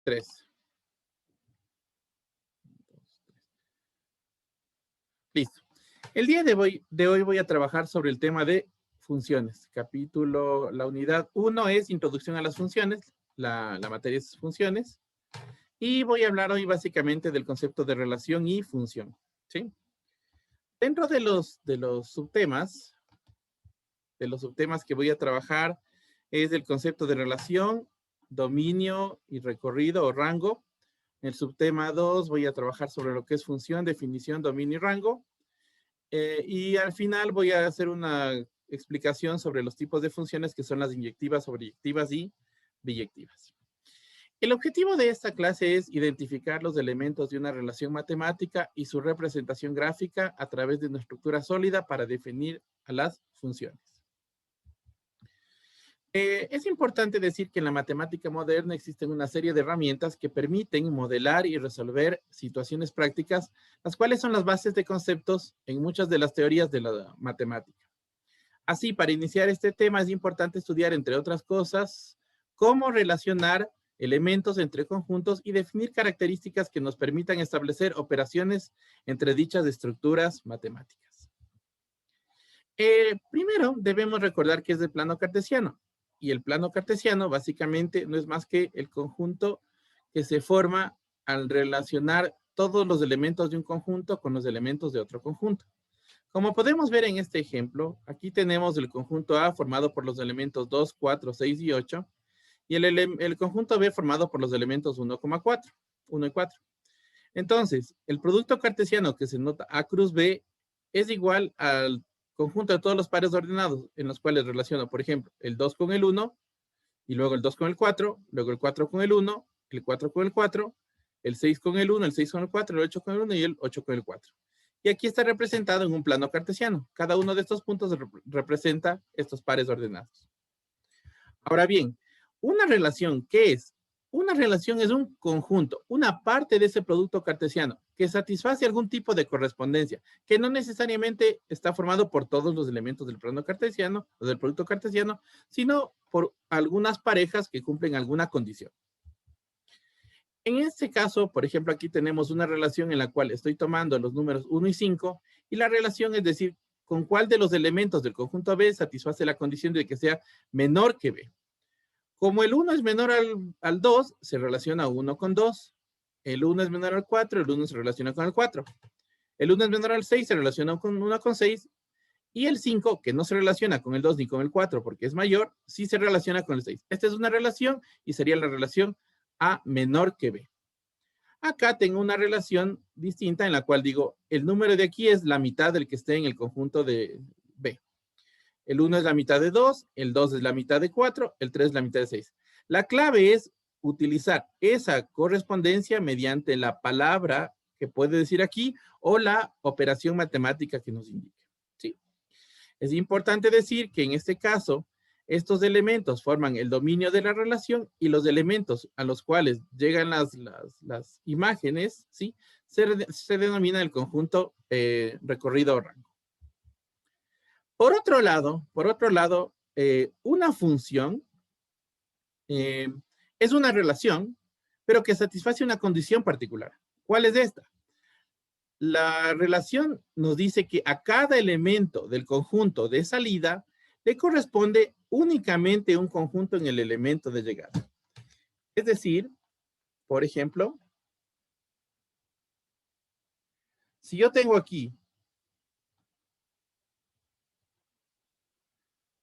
3. Listo. El día de hoy voy a trabajar sobre el tema de funciones. Capítulo, la unidad 1 es Introducción a las funciones. La materia es funciones. Y voy a hablar hoy básicamente del concepto de relación y función. ¿Sí? Dentro de los subtemas, que voy a trabajar es el concepto de relación, dominio y recorrido o rango. En el subtema 2 voy a trabajar sobre lo que es función, definición, dominio y rango. Y al final voy a hacer una explicación sobre los tipos de funciones que son las inyectivas, sobreyectivas y biyectivas. El objetivo de esta clase es identificar los elementos de una relación matemática y su representación gráfica a través de una estructura sólida para definir a las funciones. Es importante decir que en la matemática moderna existen una serie de herramientas que permiten modelar y resolver situaciones prácticas, las cuales son las bases de conceptos en muchas de las teorías de la matemática. Así, para iniciar este tema es importante estudiar, entre otras cosas, cómo relacionar elementos entre conjuntos y definir características que nos permitan establecer operaciones entre dichas estructuras matemáticas. Primero, debemos recordar que es el plano cartesiano. Y el plano cartesiano básicamente no es más que el conjunto que se forma al relacionar todos los elementos de un conjunto con los elementos de otro conjunto. Como podemos ver en este ejemplo, aquí tenemos el conjunto A formado por los elementos 2, 4, 6 y 8, y el conjunto B formado por los elementos 1 y 4. Entonces, el producto cartesiano que se nota A cruz B es igual al conjunto de todos los pares ordenados en los cuales relaciono, por ejemplo, el 2 con el 1, y luego el 2 con el 4, luego el 4 con el 1, el 4 con el 4, el 6 con el 1, el 6 con el 4, el 8 con el 1 y el 8 con el 4. Y aquí está representado en un plano cartesiano. Cada uno de estos puntos representa estos pares ordenados. Ahora bien, una relación, ¿qué es? Una relación es un conjunto, una parte de ese producto cartesiano que satisface algún tipo de correspondencia, que no necesariamente está formado por todos los elementos del plano cartesiano o del producto cartesiano, sino por algunas parejas que cumplen alguna condición. En este caso, por ejemplo, aquí tenemos una relación en la cual estoy tomando los números 1 y 5, y la relación es decir, con cuál de los elementos del conjunto B satisface la condición de que sea menor que B. Como el 1 es menor al 2, se relaciona 1 con 2. El 1 es menor al 4, el 1 se relaciona con el 4. El 1 es menor al 6, se relaciona con 1 con 6. Y el 5, que no se relaciona con el 2 ni con el 4 porque es mayor, sí se relaciona con el 6. Esta es una relación y sería la relación A menor que B. Acá tengo una relación distinta en la cual digo, el número de aquí es la mitad del que esté en el conjunto de B. El 1 es la mitad de 2, el 2 es la mitad de 4, el 3 es la mitad de 6. La clave es utilizar esa correspondencia mediante la palabra que puede decir aquí o la operación matemática que nos indique. ¿Sí? Es importante decir que en este caso, estos elementos forman el dominio de la relación y los elementos a los cuales llegan las imágenes, ¿sí? se denomina el conjunto recorrido o rango. Por otro lado, una función es una relación, pero que satisface una condición particular. ¿Cuál es esta? La relación nos dice que a cada elemento del conjunto de salida le corresponde únicamente un conjunto en el elemento de llegada. Es decir, por ejemplo, si yo tengo aquí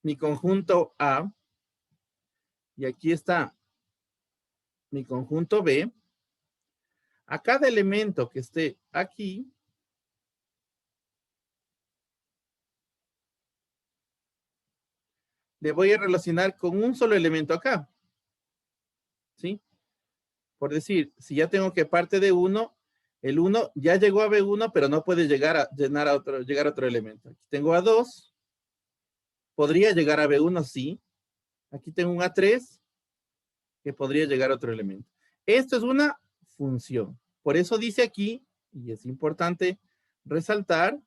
mi conjunto A y aquí está mi conjunto B, a cada elemento que esté aquí, le voy a relacionar con un solo elemento acá. ¿Sí? Por decir, si ya tengo que parte de 1, el 1 ya llegó a B1, pero no puede llegar a otro elemento. Aquí tengo A2, podría llegar a B1, sí. Aquí tengo un A3, que podría llegar a otro elemento. Esto es una función. Por eso dice aquí, y es importante resaltar,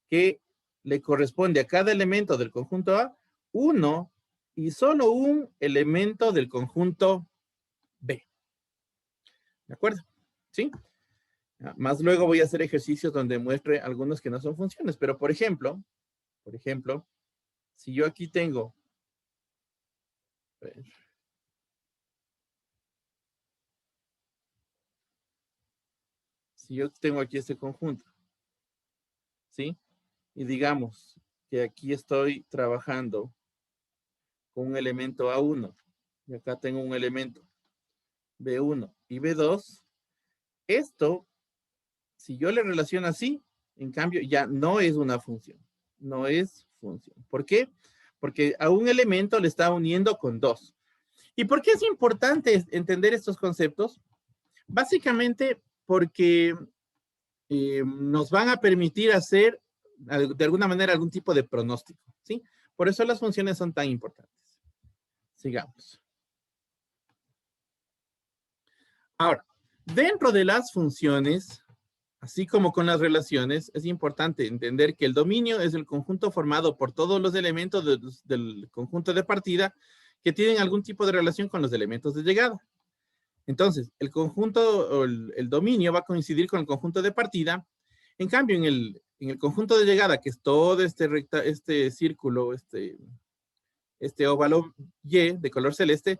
que le corresponde a cada elemento del conjunto A, uno y solo un elemento del conjunto B. ¿De acuerdo? ¿Sí? Más luego voy a hacer ejercicios donde muestre algunos que no son funciones, pero por ejemplo, si yo aquí tengo, a ver, si yo tengo aquí este conjunto, ¿sí? Y digamos que aquí estoy trabajando con un elemento A1 y acá tengo un elemento B1 y B2, esto, si yo le relaciono así, en cambio ya no es una función, no es función. ¿Por qué? Porque a un elemento le está uniendo con dos. ¿Y por qué es importante entender estos conceptos? Básicamente porque nos van a permitir hacer de alguna manera algún tipo de pronóstico, ¿sí? Por eso las funciones son tan importantes. Sigamos. Ahora, dentro de las funciones, así como con las relaciones, es importante entender que el dominio es el conjunto formado por todos los elementos del conjunto de partida que tienen algún tipo de relación con los elementos de llegada. Entonces, el conjunto o el dominio va a coincidir con el conjunto de partida. En cambio, en el conjunto de llegada, que es todo este círculo, este óvalo Y de color celeste,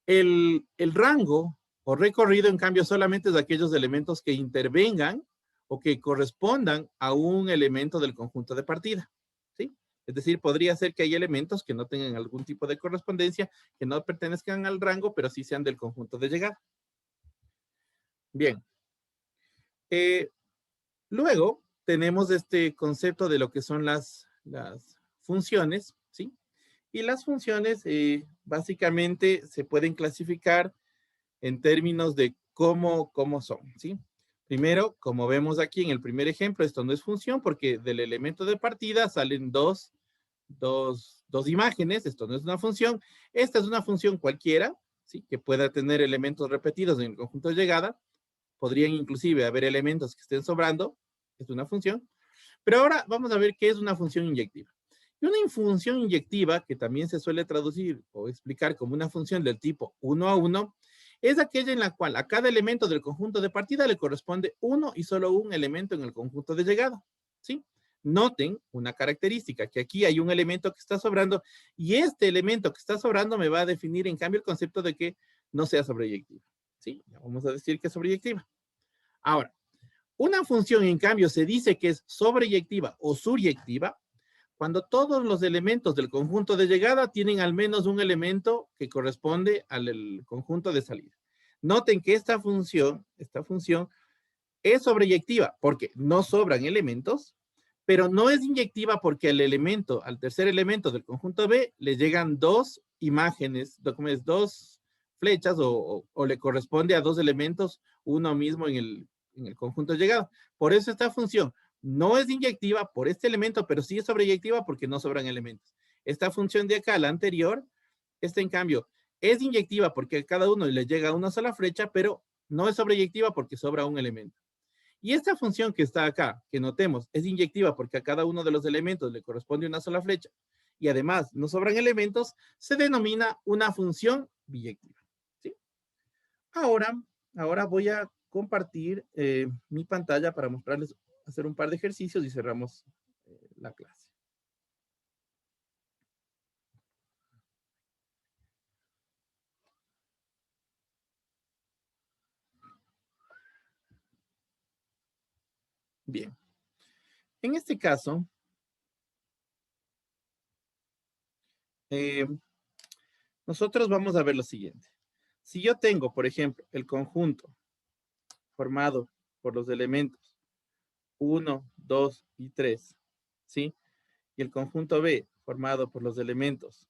el rango o recorrido, en cambio, solamente es de aquellos elementos que intervengan o que correspondan a un elemento del conjunto de partida, ¿sí? Es decir, podría ser que hay elementos que no tengan algún tipo de correspondencia, que no pertenezcan al rango, pero sí sean del conjunto de llegada. Bien. Luego tenemos este concepto de lo que son las funciones, ¿sí? Y las funciones básicamente se pueden clasificar en términos de cómo son, ¿sí? Primero, como vemos aquí en el primer ejemplo, esto no es función porque del elemento de partida salen dos imágenes, esto no es una función. Esta es una función cualquiera, ¿sí? Que pueda tener elementos repetidos en el conjunto de llegada. Podrían inclusive haber elementos que estén sobrando, es una función. Pero ahora vamos a ver qué es una función inyectiva. Y una función inyectiva, que también se suele traducir o explicar como una función del tipo 1 a 1, es aquella en la cual a cada elemento del conjunto de partida le corresponde uno y solo un elemento en el conjunto de llegada, ¿sí? Noten una característica, que aquí hay un elemento que está sobrando y este elemento que está sobrando me va a definir en cambio el concepto de que no sea sobreyectiva, ¿sí? Vamos a decir que es sobreyectiva. Ahora, una función, en cambio, se dice que es sobreyectiva o suryectiva cuando todos los elementos del conjunto de llegada tienen al menos un elemento que corresponde al conjunto de salida. Noten que esta función es sobreyectiva porque no sobran elementos, pero no es inyectiva porque al tercer elemento del conjunto B, le llegan dos imágenes, dos flechas o le corresponde a dos elementos, uno mismo en el conjunto de llegada. Por eso esta función no es inyectiva por este elemento, pero sí es sobreyectiva porque no sobran elementos. Esta función de acá, la anterior, esta en cambio es inyectiva porque a cada uno le llega una sola flecha, pero no es sobreyectiva porque sobra un elemento. Y esta función que está acá, que notemos, es inyectiva porque a cada uno de los elementos le corresponde una sola flecha y además no sobran elementos, se denomina una función biyectiva. ¿Sí? Ahora, ahora voy a compartir mi pantalla para mostrarles, hacer un par de ejercicios y cerramos la clase. Bien. En este caso, nosotros vamos a ver lo siguiente. Si yo tengo, por ejemplo, el conjunto formado por los elementos 1, 2 y 3, ¿sí? Y el conjunto B formado por los elementos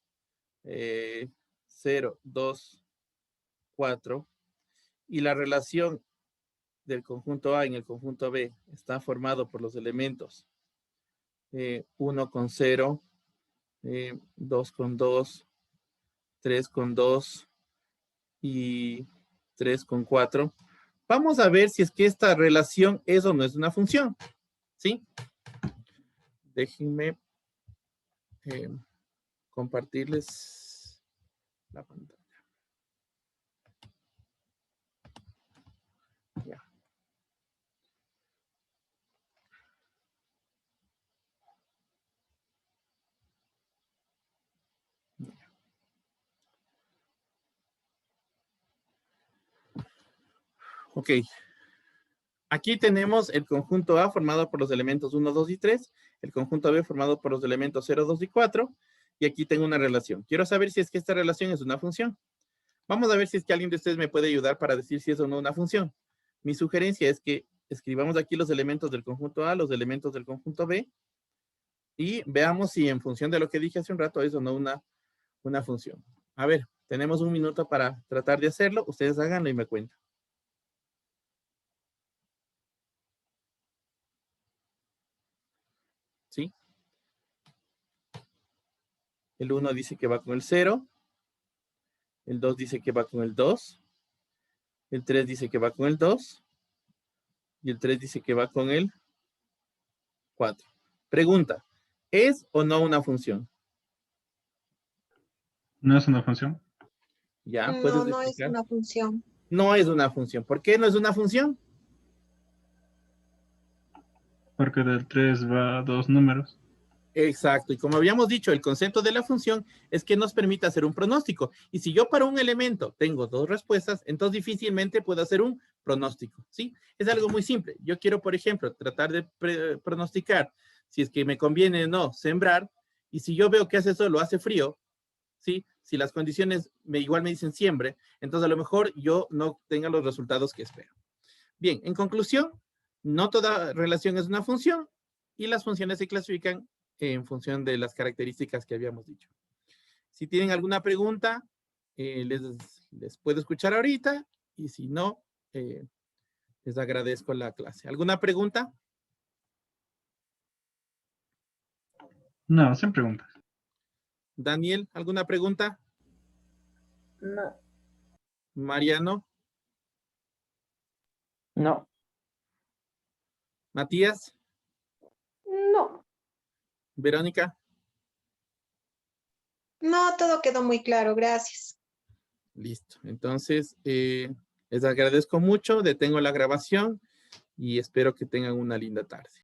0, 2, 4, y la relación del conjunto A en el conjunto B está formado por los elementos 1 con 0, 2 con 2, 3 con 2 y 3 con 4. Vamos a ver si es que esta relación es o no es una función, ¿sí? Déjenme compartirles la pantalla. Ok. Aquí tenemos el conjunto A formado por los elementos 1, 2 y 3, el conjunto B formado por los elementos 0, 2 y 4, y aquí tengo una relación. Quiero saber si es que esta relación es una función. Vamos a ver si es que alguien de ustedes me puede ayudar para decir si es o no una función. Mi sugerencia es que escribamos aquí los elementos del conjunto A, los elementos del conjunto B, y veamos si en función de lo que dije hace un rato es o no una función. A ver, tenemos un minuto para tratar de hacerlo. Ustedes háganlo y me cuentan. ¿Sí? El 1 dice que va con el 0. El 2 dice que va con el 2. El 3 dice que va con el 2. Y el 3 dice que va con el 4. Pregunta, ¿es o no una función? ¿No es una función? ¿Ya? No, ¿Puedes no es explicar? una función. No es una función. ¿Por qué no es una función? Porque del 3 va a 2 números. Exacto, y como habíamos dicho, el concepto de la función es que nos permite hacer un pronóstico. Y si yo para un elemento tengo dos respuestas, entonces difícilmente puedo hacer un pronóstico, ¿sí? Es algo muy simple. Yo quiero, por ejemplo, tratar de pronosticar si es que me conviene o no sembrar, y si yo veo que hace sol o hace frío, ¿sí? Si las condiciones igual me dicen siembre, entonces a lo mejor yo no tenga los resultados que espero. Bien, en conclusión, no toda relación es una función, y las funciones se clasifican en función de las características que habíamos dicho. Si tienen alguna pregunta, les puedo escuchar ahorita, y si no, les agradezco la clase. ¿Alguna pregunta? No, sin preguntas. Daniel, ¿alguna pregunta? No. Mariano, No. Matías, No. Verónica. No, todo quedó muy claro, gracias. Listo. Entonces, les agradezco mucho, detengo la grabación y espero que tengan una linda tarde.